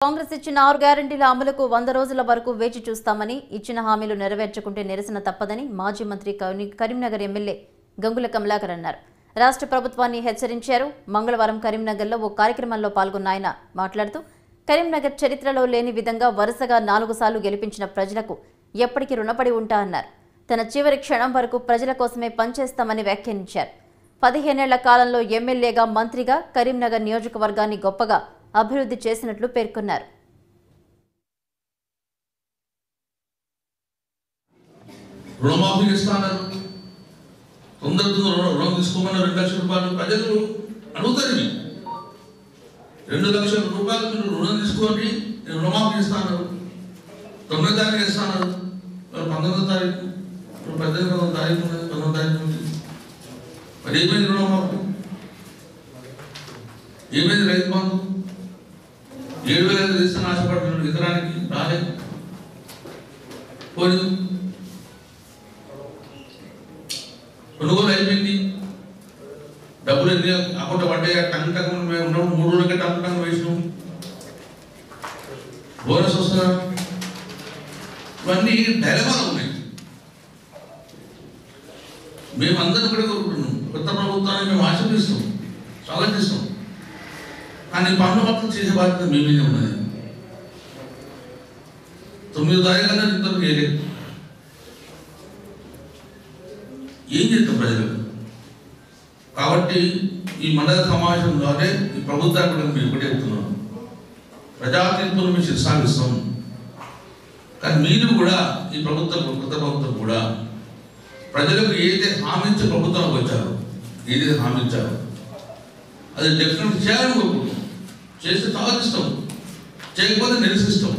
కాంగ్రెస్ ఇచ్చిన 6 గ్యారెంటీల అమలుకు 100 రోజుల వరకు వేచి చూస్తామని, ఇచ్చిన హామీలు నెరవేర్చకుంటే నిరసన తప్పదని మాజీ మంత్రి కరీంనగర్ ఎమ్మెల్యే గంగుల కమలాకర్ అన్నారు. రాష్ట్ర ప్రభుత్వాన్ని హెచ్చరించారు. మంగళవారం కరీంనగర్లో ఓ కార్యక్రమంలో పాల్గొన్న ఆయన మాట్లాడుతూ కరీంనగర్ చరిత్రలో లేని విధంగా వరుసగా 4 సార్లు గెలిపించిన ప్రజలకు ఎప్పటికీ రుణపడి ఉంటా అన్నారు. తన చివరి క్షణం వరకు ప్రజల కోసమే పనిచేస్తామని వ్యాఖ్యానించారు. 15 ఏళ్ల కాలంలో ఎమ్మెల్యేగా, మంత్రిగా కరీంనగర్ నియోజకవర్గాన్ని గొప్పగా అభివృద్ధి చేసినట్లు పేర్కొన్నారు. రుణమాఫీ చేస్తున్నారు, తొందరగా రుణం తీసుకోమన్న 2 లక్షల రూపాయలు ప్రజలు అడుగుతారు. 2 లక్షల రూపాయలు మీరు రుణం తీసుకోండి, నేను రుణమాఫీ చేస్తాను. 9వ తారీఖు చేస్తాను, 19వ తారీఖు, 18వ తారీఖు, 19వ తారీఖు ఉంది. మరి ఏమైంది రుణమాఫీ? ఏమైంది రైతు బంధు? 7,000 తీస్తాను ఆశపడుతున్నాడు, ఎకరానికి రాలేదు. పోనీ కొనుగోలు అయిపోయింది, డబ్బులు ఎన్ని అకౌంట్ పడ్డాయి, టంగ్ టంగ్ మేము ఉన్నాము, 3 రోజులకే టంగ్ టంగ్ వేసినాం. బోనస్ వస్తుందా? ఇవన్నీ డైలమాలు ఉన్నాయి. మేమందరం కూడా కోరుకుంటున్నాం, కొత్త ప్రభుత్వాన్ని మేము ఆశీర్వదిస్తాం, స్వాగతిస్తాం. కానీ పన్ను మొత్తం చేసే బాధ్యత మీ మీదే ఉన్నది. 9వ తారీఖు అన్నా ఇంతవరకు చేయలేదు. ఏం చేస్తాం ప్రజలకు? కాబట్టి ఈ మండల సమావేశం ద్వారా ఈ ప్రభుత్వాన్ని కూడా మేము ఒకటే చెప్తున్నాం, ప్రజా తీర్పును మేము శిరసాగిస్తాం. కానీ మీరు కూడా ఈ ప్రభుత్వం, కొత్త ప్రభుత్వం కూడా ప్రజలకు ఏదైతే హామీ ఇచ్చే ప్రభుత్వానికి వచ్చారో, ఏదైతే హామీ ఇచ్చారో అది డెఫినెట్ చేయాలని కోరుకుంటాం. చేస్తే స్వాగతిస్తాం, చేయకపోతే నిరసిస్తాం.